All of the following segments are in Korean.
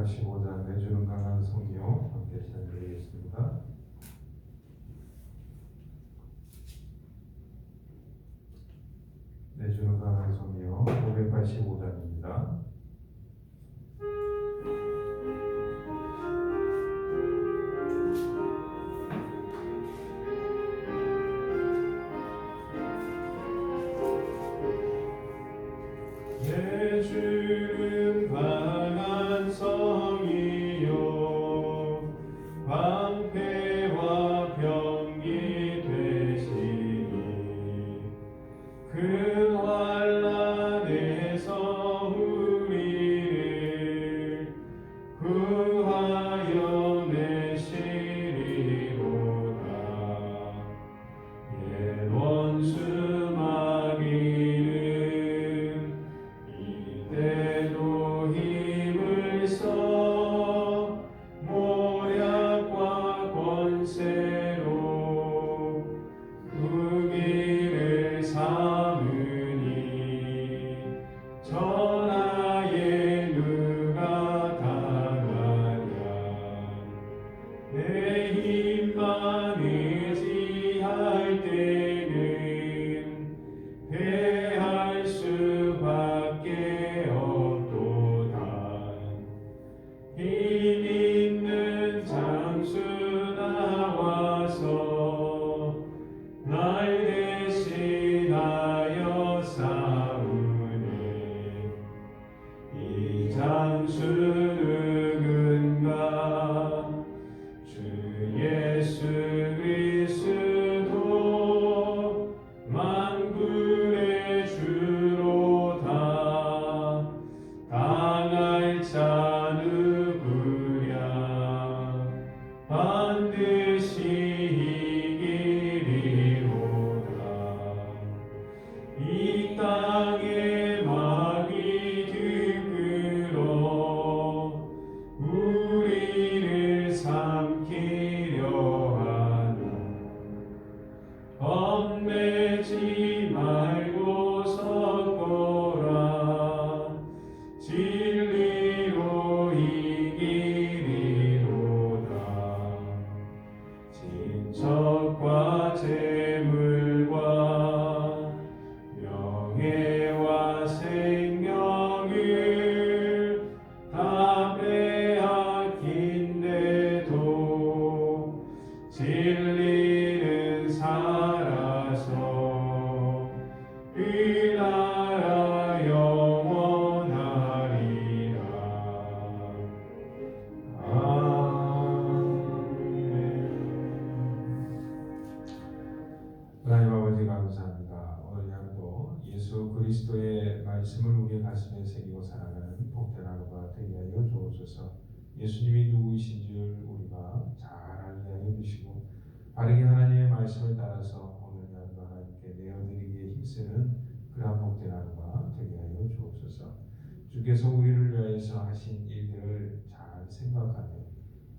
585장 내주는 강한 성경 함께 시작드리겠습니다. 내주는 강한 성경 585장입니다. 내주는 강한 성이요 방패와 병기 되시니 그 환난에서 우리를 구하여 내시리로다. 옛 원수 마귀는 이때도 힘을 써 모략과 권세로 무기를 삼으니 전하에 누가 당하냐. 내 힘만 의지할 때는 패할 수밖에 없도다. 힘 있는 장수 나와서 날 대신하여 싸우네. 이 장수 누군가? 주 예수 그리스도 만군의 주로다. 당할 자 누구랴? 반드시 이기리로다. 이 땅에 마귀 들끓어 우리를 삼키려 하나. 겁내지 말고 섰거라. 진리로 이기리로다. 친척과 재물과 명예와 생명을 다 빼앗긴데도 진리는 살아서 그 나라 영원하리라. 하나님 아버지 감사합니다. 오늘 하루도 예수 그리스도의 말씀을 우리의 가슴에 새기고 살아가는 복된 하루가 되게 하여 주옵소서. 예수님이 누구이신 줄 우리가 잘 알게 하여 주시고 바르게 하나님의 말씀을 따라서 오늘 하루도 하나님께 내어드리기에 힘쓰는 그러한 복된 하루가 되게 하여 주옵소서. 주께서 우리를 위하여서 하신 일들을 잘 생각하며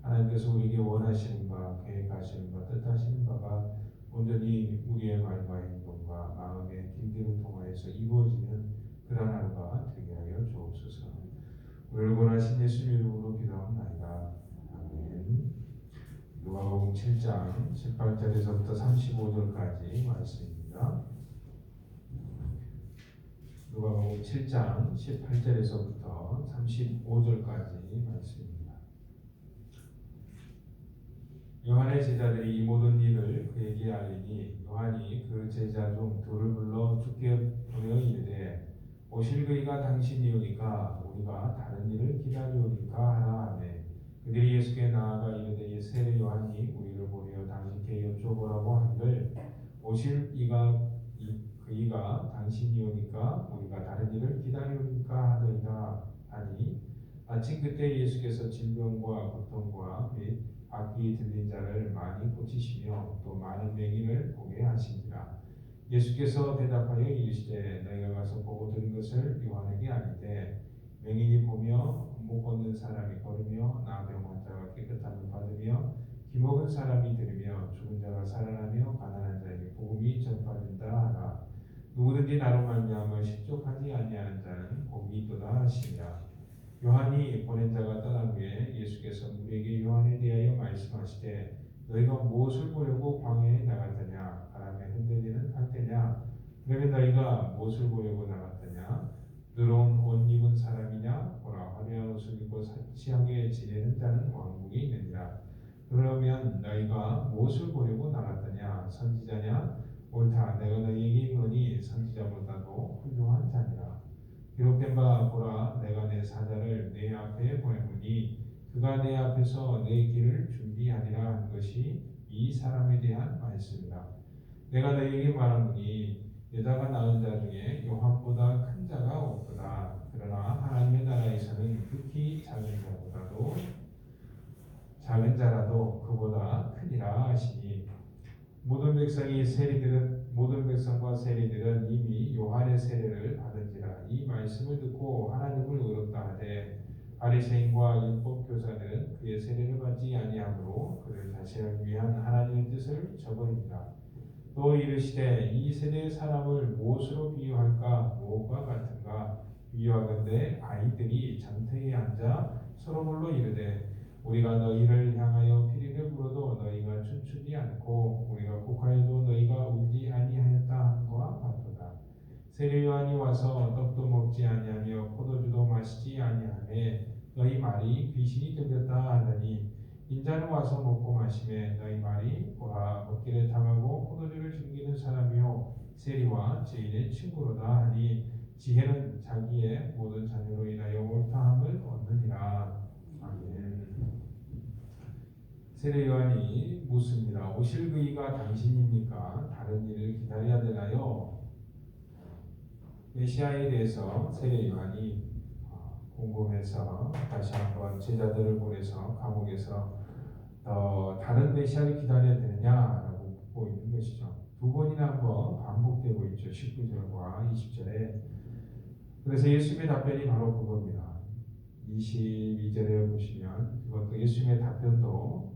하나님께서 우리에게 원하시는 바, 계획하시는 바, 뜻하시는 바가 온전히 우리의 말과 행동과 마음의 길들을 통하여서 이루어지는 그러한 하루가 되게 하여 주옵소서. 우리를 원하신 예수 이름으로 기도합나이다. 아멘. 누가복음 7장 18절에서부터 35절까지 말씀입니다. 누가복음 7장 18절에서부터 35절까지 말씀입니다. 요한의 제자들이 이 모든 일을 그에게 알리니 요한이 그 제자 중 둘을 불러 주께 보내어 이르되 오실 그이가 당신이오니까 우리가 다른 일을 기다리오니까 하라 하매 그들이 예수께 나아가 이르되 세례 요한이 우리를 보내어 당신께 여쭤보라고 하기를 오실 그이가 당신이오니까 우리가 다른 일을 기다리오니까 하더이다 하니 마침 그때 예수께서 질병과 고통과 및 악귀 들린 자를 많이 고치시며 또 많은 맹인을 보게 하시니라. 예수께서 대답하여 이르시되 너희가 가서 보고 들은 것을 요한에게 아니되 맹인이 보며 못 걷는 사람이 걸으며 나병 환자가 깨끗함을 받으며 기먹은 사람이 들으며 죽은 자가 살아나며 가난한 자에게 복음이 전파된다 하라. 누구든지 나로 말미암아 식족하지 아니하는 자는 복이 있도다 하시니라. 요한이 보낸 자가 떠난 후에 예수께서 우리에게 요한에 대하여 말씀하시되 너희가 무엇을 보려고 광야에 나갔더냐? 바람에 흔들리는 갈대냐? 그러면 너희가 무엇을 보려고 나갔더냐? 누런 옷 입은 사람이냐? 보라 화려한 옷을 입고 사치하게 지내는 자는 왕국에 있느니라. 그러면 너희가 무엇을 보려고 나갔더냐? 선지자냐? 옳다. 내가 너희에게 이르노니 선지자보다도 훌륭한 자니라. 기록된 바 보라 내가 내 사자를 내 앞에 보내노니 그가 내 앞에서 내 길을 준비하리라 한 것이 이 사람에 대한 말씀이라. 내가 너희에게 말하노니 여자가 낳은 자 중에 요한보다 큰 자가 없도다. 그러나 하나님의 나라에서는 극히 작은 자라도 그보다 크니라 하시니 모든 백성과 세리들은 이미 요한의 세례를 받은지라. 이 말씀을 듣고 하나님을 의롭다 하되 바리새인과 율법 교사들은 그의 세례를 받지 아니하므로 그를 자신을 위한 하나님의 뜻을 저버리니라. 또 이르시되 이 세대의 사람을 무엇으로 비유할까? 무엇과 같은가? 비유하건대 아이들이 장터에 앉아 서로 불러 이르되 우리가 너희를 향하여 피리를 불어도 너희가 춤추지 않고 우리가 곡하여도 너희가 울지 아니하였다 함과 같도다. 세례 요한이 와서 떡도 먹지 아니하며 포도주도 마시지 아니하매 너희 말이 귀신이 들렸다 하더니 인자는 와서 먹고 마시매 너희 말이 보라 먹기를 당하고 포도주를 즐기는 사람이요 세리와 죄인의 친구로다 하니 지혜는 자기의 모든 자녀로 인하여 옳다함을 얻느니라. 아멘. 세례 요한이 묻습니다. 오실 그이가 당신입니까? 다른 일을 기다려야 되나요? 메시아에 대해서 세례 요한이 궁금해서 다시 한번 제자들을 보내서 감옥에서 다른 메시아를 기다려야 되느냐라고 묻고 있는 것이죠. 두 번이나 한번 반복되고 있죠. 19절과 20절에. 그래서 예수님의 답변이 바로 그겁니다. 22절에 보시면 그것도 예수님의 답변도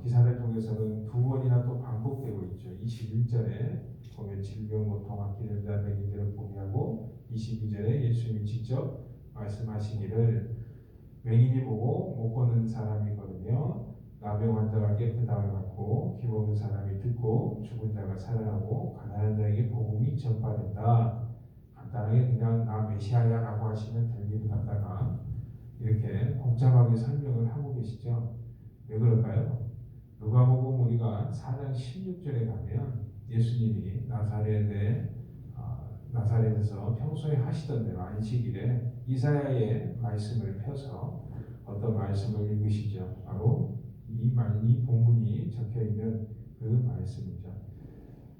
기사를 통해서는 두 번이나 또 반복되고 있죠. 21절에 보면 질병, 고통, 악기를 다 맹인들을 포기하고 22절에 예수님이 직접 말씀하시기를 맹인이 보고 못 보는 사람이 걸으며 나병 환자가 깨끗함을 받고 기먹은 사람이 듣고 죽은 자가 살아나고 가난한 자에게 복음이 전파된다. 간단하게 그냥 나 메시아야라고 하시면 될 일을 갖다가 이렇게 복잡하게 설명을 하고 계시죠. 왜 그럴까요? 누가복음 우리가 4장 16절에 가면 예수님이 나사렛에서 평소에 하시던 대로 안식일에 이사야의 말씀을 펴서 어떤 말씀을 읽으시죠. 바로 이 본문이 적혀 있는 그 말씀이죠.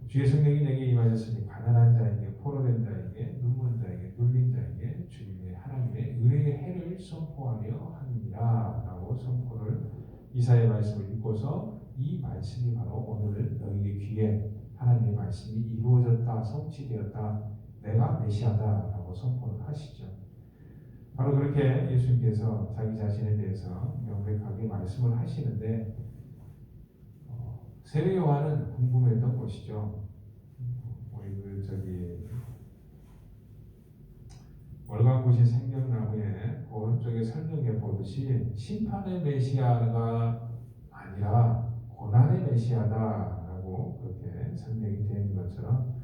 주의 성령이 내게 임하셨으니 가난한 자에게, 포로된 자에게, 눈먼 자에게, 눌린 자에게 주님의 하나님의 은혜의 해를 선포하려 함이라 라고 선포를 이사야의 말씀을 읽고서 이 말씀이 바로 오늘 너희의 귀에 하나님의 말씀이 이루어졌다, 성취되었다, 내가 메시아다라고 선포를 하시죠. 바로 그렇게 예수님께서 자기 자신에 대해서 명백하게 말씀을 하시는데 세례 요한은 궁금했던 것이죠. 우리 월간구신 생명나무에 오른쪽에 설명해 보듯이 심판의 메시아가 아니라 고난의 메시아다라고 그렇게 설명이 되는 것처럼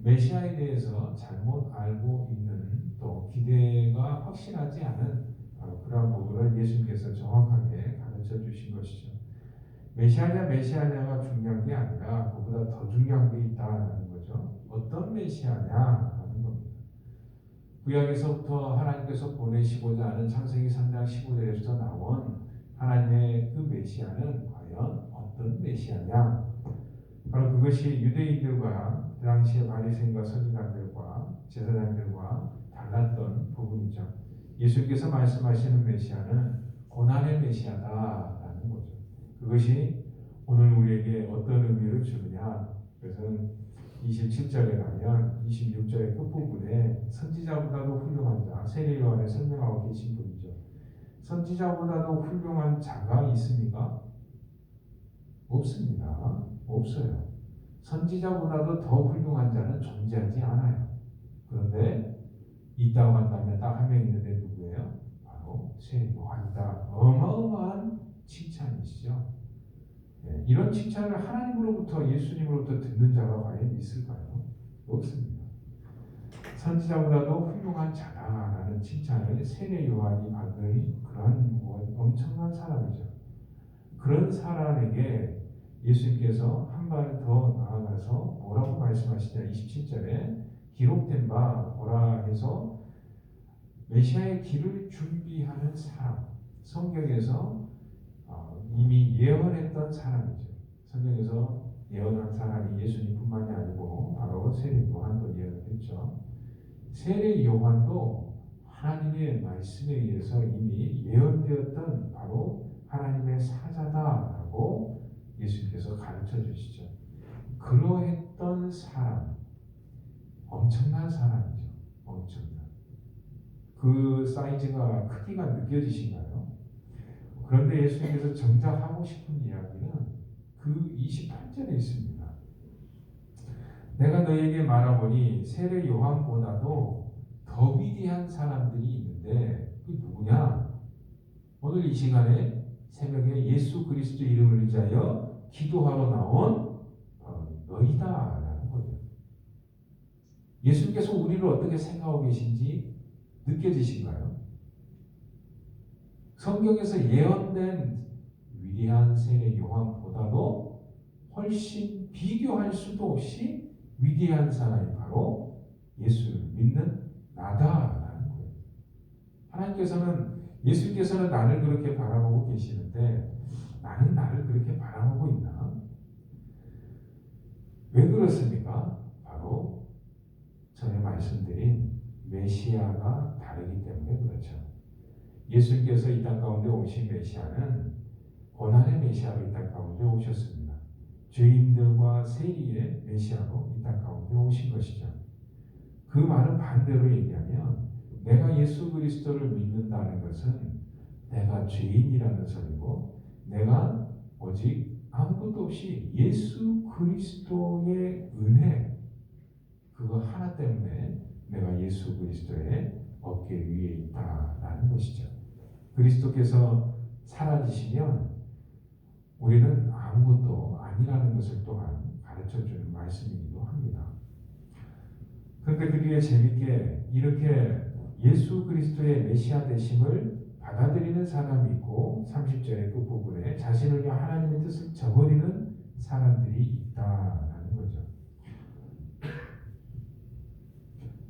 메시아에 대해서 잘못 알고 있는 또 기대가 확신하지 않은 그러한 부분을 예수님께서 정확하게 가르쳐 주신 것이죠. 메시아냐가 중요한 게 아니라 그보다 더 중요한 게 있다는 거죠. 어떤 메시아냐라는 겁니다. 구약에서부터 하나님께서 보내시고자 하는 창세기 3장 15절에서 나온 하나님의 그 메시아는 과연 어떤 메시아냐? 바로 그것이 유대인들과 그 당시의 바리새인과 서기관들과 제사장들과 달랐던 부분이죠. 예수께서 말씀하시는 메시아는 고난의 메시아다라는 거죠. 그것이 오늘 우리에게 어떤 의미를 주느냐? 그것은 27절에 가면 26절의 끝부분에 선지자보다도 훌륭한 자, 세례 요한에 설명하고 계신 분이죠. 선지자보다도 훌륭한 자가 있습니까? 없습니다. 없어요. 선지자보다도 더 훌륭한 자는 존재하지 않아요. 그런데 있다고 한다면 딱 한 명 있는데 누구예요? 바로 그런데 이런 칭찬을 하나님으로부터 예수님으로부터 듣는 자가 과연 있을까요? 없습니다. 선지자보다도 훌륭한 자다라는 칭찬을 세례 요한이 받은 그런 엄청난 사람이죠. 그런 사람에게 예수님께서 한 발 더 나아가서 뭐라고 말씀하시냐. 27절에 기록된 바 보라 해서 메시아의 길을 준비하는 사람, 성경에서 이미 예언했던 사람이죠. 성경에서 예언한 사람이 예수님뿐만이 아니고 바로 세례 요한도 예언을 했죠. 세례 요한도 하나님의 말씀에 의해서 이미 예언되었던 바로 하나님의 사자다라고 예수님께서 가르쳐 주시죠. 그러했던 사람, 엄청난 사람이죠. 엄청난. 그 사이즈가 크기가 느껴지신가요? 그런데 예수님께서 정작 하고 싶은 이야기는 그 28절에 있습니다. 내가 너에게 말하보니 세례 요한보다도 더 위대한 사람들이 있는데 그게 누구냐? 오늘 이 시간에 새벽에 예수 그리스도 이름을 의지하여 기도하러 나온 너희다라는 거예요. 예수님께서 우리를 어떻게 생각하고 계신지 느껴지신가요? 성경에서 예언된 위대한 세례 요한보다도 훨씬 비교할 수도 없이 위대한 사람이 바로 예수를 믿는 나다라는 거예요. 예수님께서는 나를 그렇게 바라보고 계시는데 나는 나를 그렇게 바라보고 있나? 왜 그렇습니까? 바로 전에 말씀드린 메시아가 다르기 때문에 그렇죠. 예수님께서 이 땅 가운데 오신 메시아는 고난의 메시아로 이 땅 가운데 오셨습니다. 죄인들과 세리의 메시아로 이 땅 가운데 오신 것이죠. 그 말은 반대로 얘기하면 내가 예수 그리스도를 믿는다는 것은 내가 죄인이라는 소리고 내가 오직 아무것도 없이 예수 그리스도의 은혜 그거 하나 때문에 내가 예수 그리스도의 어깨 위에 있다라는 것이죠. 그리스도께서 사라지시면 우리는 아무것도 아니라는 것을 또한 가르쳐주는 말씀이기도 합니다. 그런데 그 뒤에 재밌게 이렇게 예수 그리스도의 메시아 되심을 받아들이는 사람이 있고 30절의 그 부분에 자신을 위해 하나님의 뜻을 저버리는 사람들이 있다라는 거죠.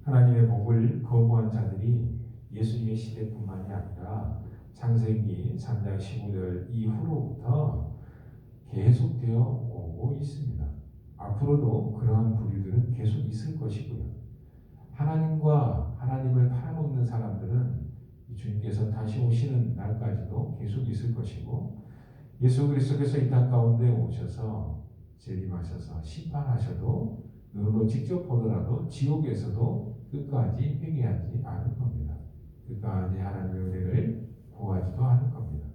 하나님의 복을 거부한 자들이 예수님의 시대뿐만이 아니라 창세기 3장 15절 이후로부터 계속되어 오고 있습니다. 앞으로도 그러한 부류들은 계속 있을 것이고요. 하나님과 하나님을 팔아먹는 사람들은 주님께서 다시 오시는 날까지도 계속 있을 것이고 예수 그리스도께서 이 땅 가운데 오셔서 재림하셔서 심판하셔도 눈으로 직접 보더라도 지옥에서도 끝까지 회개하지 않을 겁니다. 끝까지 하나님의 은혜를 구하지도 않을 겁니다.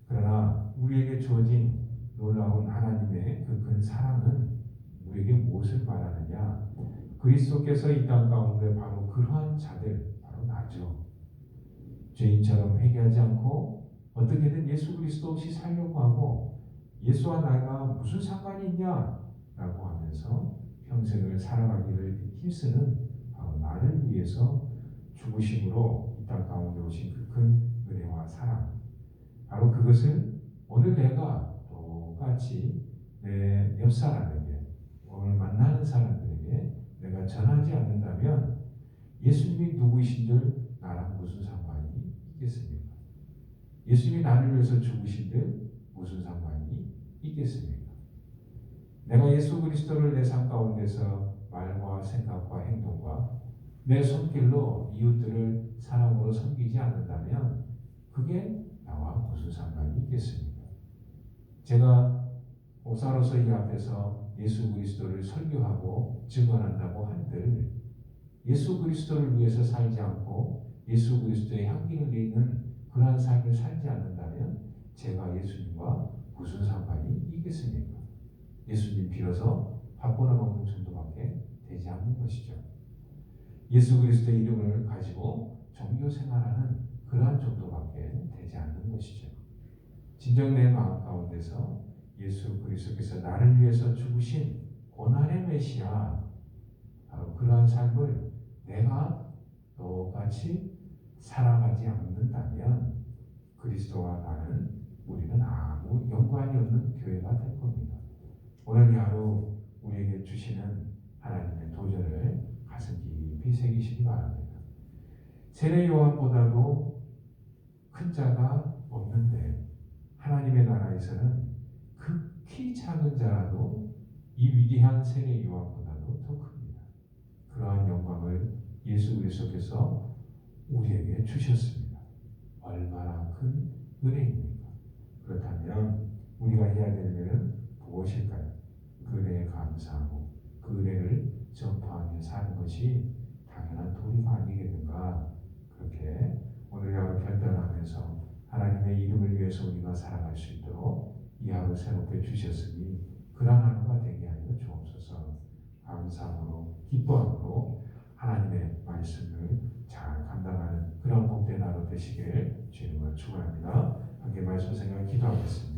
그러나 우리에게 주어진 놀라운 하나님의 그 큰 사랑은 우리에게 무엇을 말하느냐? 그리스도께서 이 땅 가운데 바로 그러한 자들, 바로 나죠. 죄인처럼 회개하지 않고 어떻게든 예수 그리스도 없이 살려고 하고 예수와 나가 무슨 상관이 있냐? 라고 하면서 평생을 살아가기를 힘쓰는 바로 나를 위해서 죽으심으로 이 땅 가운데 오신 그 큰 은혜와 사랑, 바로 그것을 오늘 내가 똑같이 내 옆 사람에게 오늘 만나는 사람들에게 내가 전하지 않는다면 예수님이 누구이신 줄 나랑 무슨 상관이 있겠습니까? 예수님이 나를 위해서 죽으신 줄 무슨 상관이 있겠습니까? 내가 예수 그리스도를 내 삶 가운데서 말과 생각과 행동과 내 손길로 이웃들을 사랑으로 섬기지 않는다면 그게 나와 무슨 상관이 있겠습니까? 제가 목사로서 이 앞에서 예수 그리스도를 설교하고 증언한다고 한들 예수 그리스도를 위해서 살지 않고 예수 그리스도의 향기를 내는 그러한 삶을 살지 않는다면 제가 예수님과 무슨 상관이 있겠습니까? 예수님 빌어서 밥 벌어 먹는 정도밖에 되지 않는 것이죠. 예수 그리스도의 이름을 가지고 종교 생활하는 그러한 정도밖에 되지 않는 것이죠. 진정 내 마음 가운데서 예수 그리스도께서 나를 위해서 죽으신 고난의 메시아, 바로 그러한 삶을 내가 똑같이 살아가지 않는다면 그리스도와 나는, 우리는 아무 연관이 없는 교회가 될 겁니다. 오늘 이 하루 우리에게 주시는 하나님의 도전을 가슴 깊이 새기시기 바랍니다. 세례 요한보다도 큰 자가 없는데 하나님의 나라에서는 극히 작은 자라도 이 위대한 세례 요한보다도 더 큽니다. 그러한 영광을 예수 그리스도께서 우리에게 주셨습니다. 얼마나 큰 은혜입니까? 그렇다면 우리가 해야 될 일은 무엇일까요? 그 은혜에 감사하고 그 은혜를 전파하며 사는 것이 당연한 도리가 아니겠는가, 그렇게 오늘 하루 결단하면서 하나님의 이름을 위해서 우리가 살아갈 수 있도록 이 하루 새롭게 주셨으니 그러한 하루가 되게 하여 주옵소서. 감사함으로 기뻐함으로 하나님의 말씀을 잘 감당하는 그런 복된 하루 되시길 주님으로 축원합니다. 함께 말씀 생각 기도하겠습니다.